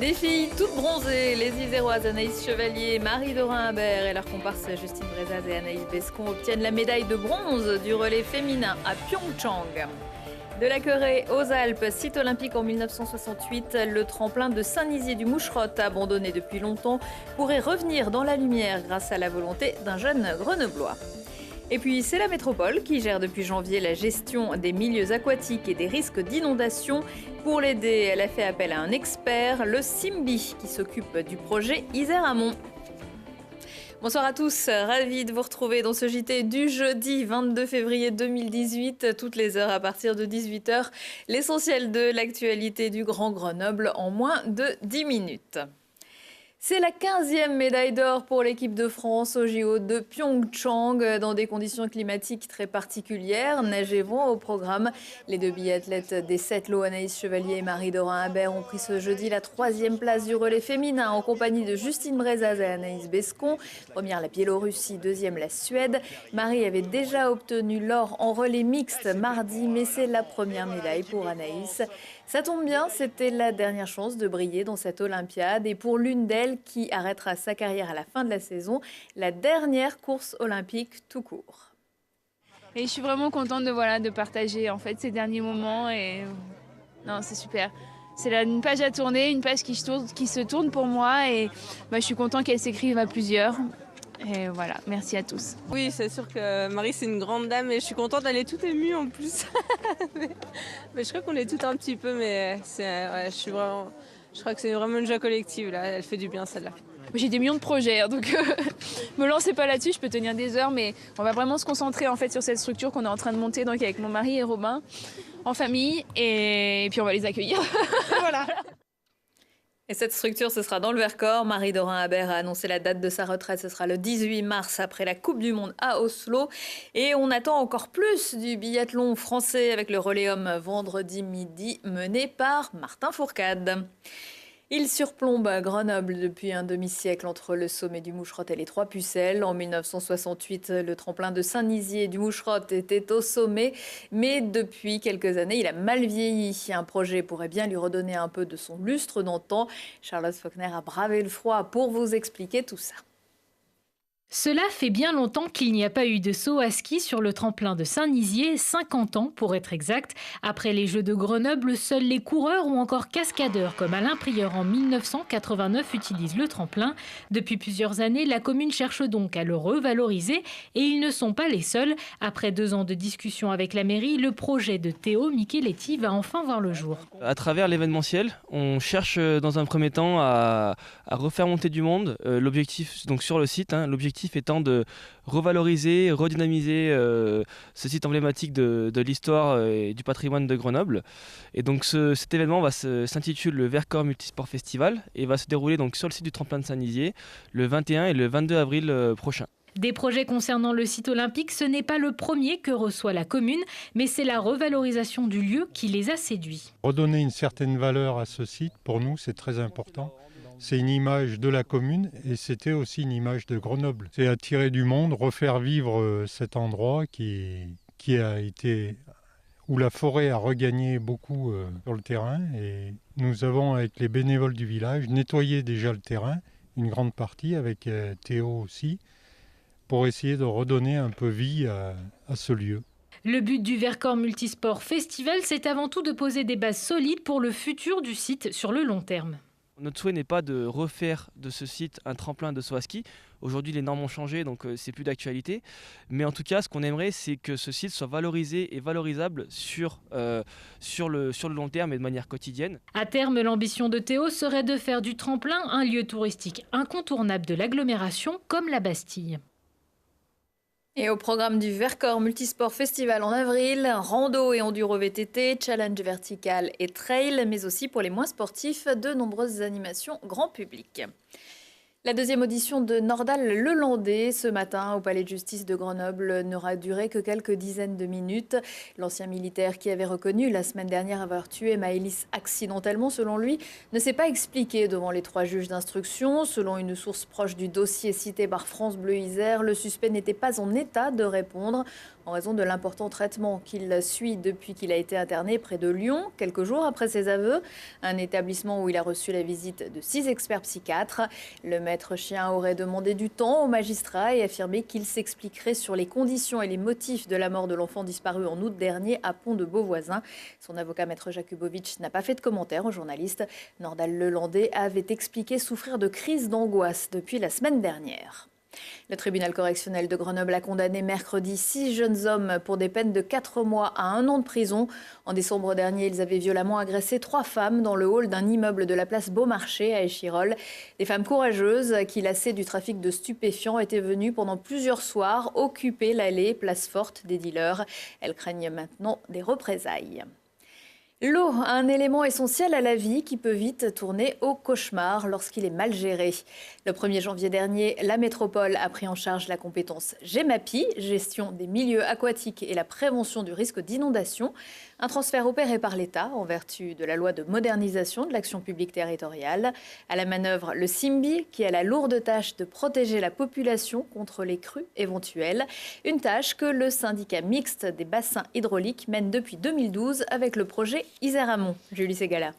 Des filles toutes bronzées, les Iséroises Anaïs Chevalier, Marie Dorin-Habert et leur comparse Justine Brezaz et Anaïs Bescon obtiennent la médaille de bronze du relais féminin à Pyeongchang. De la Querée aux Alpes, site olympique en 1968, le tremplin de Saint-Nizier-du-Moucherotte, abandonné depuis longtemps, pourrait revenir dans la lumière grâce à la volonté d'un jeune grenoblois. Et puis c'est la métropole qui gère depuis janvier la gestion des milieux aquatiques et des risques d'inondation. Pour l'aider, elle a fait appel à un expert, le Simbi, qui s'occupe du projet Isère Amont. Bonsoir à tous, ravi de vous retrouver dans ce JT du jeudi 22 février 2018, toutes les heures à partir de 18h. L'essentiel de l'actualité du Grand Grenoble en moins de 10 minutes. C'est la 15e médaille d'or pour l'équipe de France au JO de Pyeongchang dans des conditions climatiques très particulières. Neige et vent au programme. Les deux biathlètes des 7 lots, Anaïs Chevalier et Marie Dorin-Habert, ont pris ce jeudi la 3e place du relais féminin en compagnie de Justine Brezaz et Anaïs Bescon. Première la Biélorussie, deuxième la Suède. Marie avait déjà obtenu l'or en relais mixte mardi, mais c'est la première médaille pour Anaïs. Ça tombe bien, c'était la dernière chance de briller dans cette Olympiade et pour l'une d'elles qui arrêtera sa carrière à la fin de la saison, la dernière course olympique tout court. Et je suis vraiment contente de partager en fait ces derniers moments et non, c'est super. C'est une page à tourner, une page qui se tourne pour moi et je suis contente qu'elle s'écrive à plusieurs. Et voilà, merci à tous. Oui, c'est sûr que Marie, c'est une grande dame et je suis contente d'aller toute émue en plus. mais je crois qu'on est toutes un petit peu, mais je crois que c'est vraiment une joie collective, là. Elle fait du bien, celle-là. J'ai des millions de projets, donc me lancez pas là-dessus, je peux tenir des heures, mais on va vraiment se concentrer en fait sur cette structure qu'on est en train de monter donc avec mon mari et Robin, en famille, et puis on va les accueillir. Voilà. Et cette structure, ce sera dans le Vercors. Marie Dorin-Habert a annoncé la date de sa retraite. Ce sera le 18 mars après la Coupe du Monde à Oslo. Et on attend encore plus du biathlon français avec le relais homme vendredi midi mené par Martin Fourcade. Il surplombe Grenoble depuis un demi-siècle entre le sommet du Moucherotte et les Trois Pucelles. En 1968, le tremplin de Saint-Nizier du Moucherotte était au sommet. Mais depuis quelques années, il a mal vieilli. Un projet pourrait bien lui redonner un peu de son lustre d'antan. Charlotte Faulkner a bravé le froid pour vous expliquer tout ça. Cela fait bien longtemps qu'il n'y a pas eu de saut à ski sur le tremplin de Saint-Nizier, 50 ans pour être exact. Après les Jeux de Grenoble, seuls les coureurs ou encore cascadeurs comme Alain Prieur en 1989 utilisent le tremplin. Depuis plusieurs années, la commune cherche donc à le revaloriser et ils ne sont pas les seuls. Après 2 ans de discussion avec la mairie, le projet de Théo Micheletti va enfin voir le jour. À travers l'événementiel, on cherche dans un premier temps à refaire monter du monde. L'objectif donc sur le site, l'objectif étant de revaloriser, redynamiser ce site emblématique de l'histoire et du patrimoine de Grenoble. Et donc cet événement s'intitule le Vercors Multisport Festival et va se dérouler donc sur le site du tremplin de Saint-Nizier le 21 et le 22 avril prochain. Des projets concernant le site olympique, ce n'est pas le premier que reçoit la commune, mais c'est la revalorisation du lieu qui les a séduits. Redonner une certaine valeur à ce site, pour nous, c'est très important. C'est une image de la commune et c'était aussi une image de Grenoble. C'est attirer du monde, refaire vivre cet endroit où la forêt a regagné beaucoup sur le terrain. Et nous avons, avec les bénévoles du village, nettoyé déjà le terrain, une grande partie, avec Théo aussi, pour essayer de redonner un peu vie à ce lieu. Le but du Vercors Multisport Festival, c'est avant tout de poser des bases solides pour le futur du site sur le long terme. Notre souhait n'est pas de refaire de ce site un tremplin de saut à ski. Aujourd'hui, les normes ont changé, donc c'est plus d'actualité. Mais en tout cas, ce qu'on aimerait, c'est que ce site soit valorisé et valorisable sur le long terme et de manière quotidienne. À terme, l'ambition de Théo serait de faire du tremplin un lieu touristique incontournable de l'agglomération, comme la Bastille. Et au programme du Vercors Multisport Festival en avril, rando et enduro VTT, challenge vertical et trail, mais aussi pour les moins sportifs, de nombreuses animations grand public. La deuxième audition de Nordal Lelandais ce matin au Palais de justice de Grenoble n'aura duré que quelques dizaines de minutes. L'ancien militaire qui avait reconnu la semaine dernière avoir tué Maëlys accidentellement, selon lui, ne s'est pas expliqué devant les 3 juges d'instruction. Selon une source proche du dossier cité par France Bleu Isère, le suspect n'était pas en état de répondre. en raison de l'important traitement qu'il suit depuis qu'il a été interné près de Lyon, quelques jours après ses aveux. Un établissement où il a reçu la visite de 6 experts psychiatres. Le maître chien aurait demandé du temps au magistrat et affirmé qu'il s'expliquerait sur les conditions et les motifs de la mort de l'enfant disparu en août dernier à Pont-de-Beauvoisin. Son avocat maître Jakubovic n'a pas fait de commentaire aux journalistes. Nordal Lelandais avait expliqué souffrir de crises d'angoisse depuis la semaine dernière. Le tribunal correctionnel de Grenoble a condamné mercredi 6 jeunes hommes pour des peines de 4 mois à 1 an de prison. En décembre dernier, ils avaient violemment agressé 3 femmes dans le hall d'un immeuble de la place Beaumarchais à Échirolles. Des femmes courageuses qui, lassées du trafic de stupéfiants, étaient venues pendant plusieurs soirs occuper l'allée, place forte des dealers. Elles craignent maintenant des représailles. L'eau, un élément essentiel à la vie qui peut vite tourner au cauchemar lorsqu'il est mal géré. Le 1er janvier dernier, la métropole a pris en charge la compétence GEMAPI, gestion des milieux aquatiques et la prévention du risque d'inondation. Un transfert opéré par l'État en vertu de la loi de modernisation de l'action publique territoriale. À la manœuvre, le SIMBI qui a la lourde tâche de protéger la population contre les crues éventuelles. Une tâche que le syndicat mixte des bassins hydrauliques mène depuis 2012 avec le projet Isère Amont. Julie Ségala.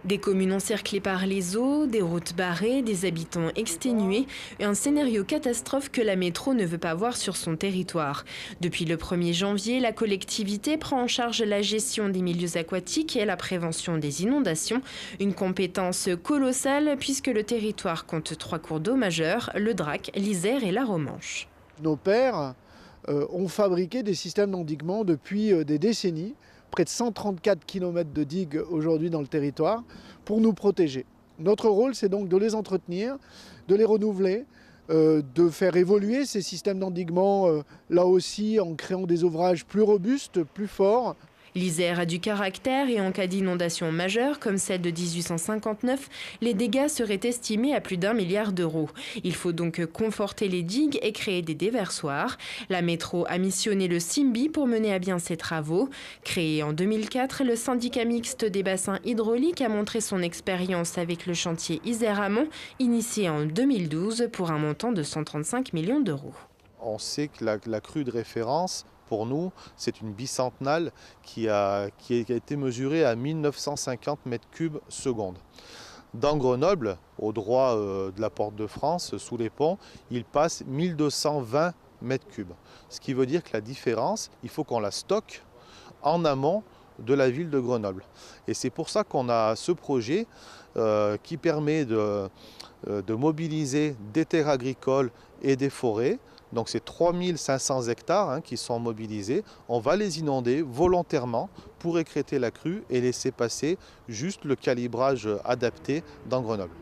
Des communes encerclées par les eaux, des routes barrées, des habitants exténués et un scénario catastrophe que la métro ne veut pas voir sur son territoire. Depuis le 1er janvier, la collectivité prend en charge la gestion des milieux aquatiques et la prévention des inondations. Une compétence colossale puisque le territoire compte 3 cours d'eau majeurs, le Drac, l'Isère et la Romanche. Nos pères ont fabriqué des systèmes d'endiguement depuis des décennies. Près de 134 km de digues aujourd'hui dans le territoire pour nous protéger. Notre rôle, c'est donc de les entretenir, de les renouveler, de faire évoluer ces systèmes d'endiguement, là aussi en créant des ouvrages plus robustes, plus forts. L'Isère a du caractère et en cas d'inondation majeure, comme celle de 1859, les dégâts seraient estimés à plus d'1 milliard d'euros. Il faut donc conforter les digues et créer des déversoirs. La métro a missionné le SIMBI pour mener à bien ces travaux. Créé en 2004, le syndicat mixte des bassins hydrauliques a montré son expérience avec le chantier Isère Amont, initié en 2012 pour un montant de 135 millions d'euros. On sait que la crue de référence, pour nous, c'est une bicentenale qui a été mesurée à 1950 mètres cubes seconde. Dans Grenoble, au droit de la Porte de France, sous les ponts, il passe 1220 mètres cubes. Ce qui veut dire que la différence, il faut qu'on la stocke en amont de la ville de Grenoble. Et c'est pour ça qu'on a ce projet qui permet de mobiliser des terres agricoles et des forêts. Donc c'est 3500 hectares qui sont mobilisés. On va les inonder volontairement pour écrêter la crue et laisser passer juste le calibrage adapté dans Grenoble.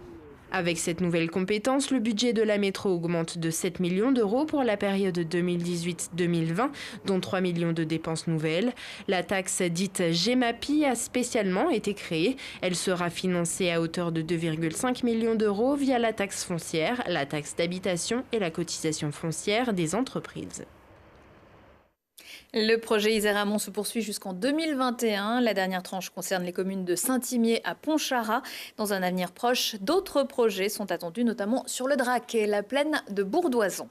Avec cette nouvelle compétence, le budget de la métro augmente de 7 millions d'euros pour la période 2018-2020, dont 3 millions de dépenses nouvelles. La taxe dite GEMAPI a spécialement été créée. Elle sera financée à hauteur de 2,5 millions d'euros via la taxe foncière, la taxe d'habitation et la cotisation foncière des entreprises. Le projet Isère Amont se poursuit jusqu'en 2021. La dernière tranche concerne les communes de Saint-Imier à Pontcharrat. Dans un avenir proche, d'autres projets sont attendus, notamment sur le Drac et la plaine de Bourdoison.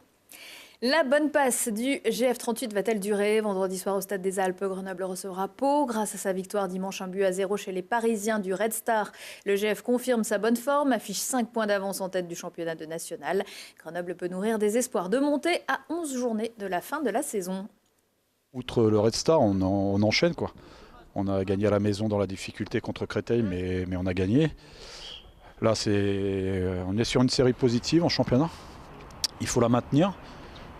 La bonne passe du GF38 va-t-elle durer? Vendredi soir au Stade des Alpes, Grenoble recevra Pau. Grâce à sa victoire dimanche 1-0 chez les Parisiens du Red Star, le GF confirme sa bonne forme, affiche 5 points d'avance en tête du championnat de national. Grenoble peut nourrir des espoirs de montée à 11 journées de la fin de la saison. Outre le Red Star, on enchaîne quoi. On a gagné à la maison dans la difficulté contre Créteil, mais on a gagné. Là, on est sur une série positive en championnat. Il faut la maintenir.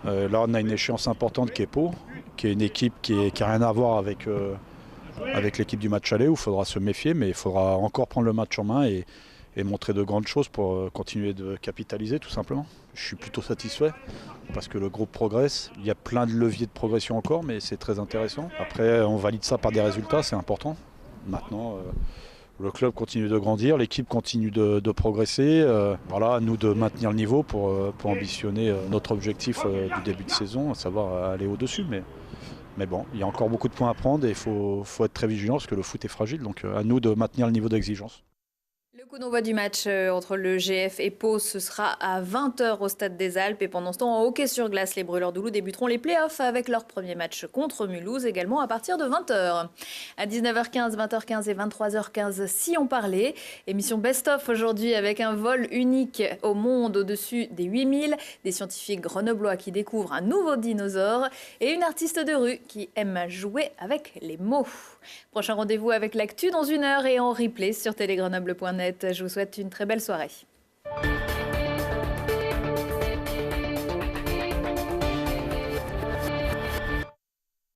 Là, on a une échéance importante qui est Pau, qui est une équipe qui n'a rien à voir avec l'équipe du match aller, où il faudra se méfier, mais il faudra encore prendre le match en main et montrer de grandes choses pour continuer de capitaliser tout simplement. Je suis plutôt satisfait parce que le groupe progresse. Il y a plein de leviers de progression encore, mais c'est très intéressant. Après, on valide ça par des résultats, c'est important. Maintenant, le club continue de grandir, l'équipe continue de progresser. Voilà, à nous de maintenir le niveau pour ambitionner notre objectif du début de saison, à savoir aller au-dessus. Mais bon, il y a encore beaucoup de points à prendre et il faut être très vigilant parce que le foot est fragile. Donc à nous de maintenir le niveau d'exigence. Le coup d'envoi du match entre le GF et Pau, ce sera à 20h au Stade des Alpes. Et pendant ce temps, en hockey sur glace, les Brûleurs d'Oulou débuteront les playoffs avec leur premier match contre Mulhouse, également à partir de 20h. À 19h15, 20h15 et 23h15, si on parlait. Émission best-of aujourd'hui avec un vol unique au monde au-dessus des 8000, des scientifiques grenoblois qui découvrent un nouveau dinosaure et une artiste de rue qui aime jouer avec les mots. Prochain rendez-vous avec l'actu dans 1 heure et en replay sur télégrenoble.net. Je vous souhaite une très belle soirée.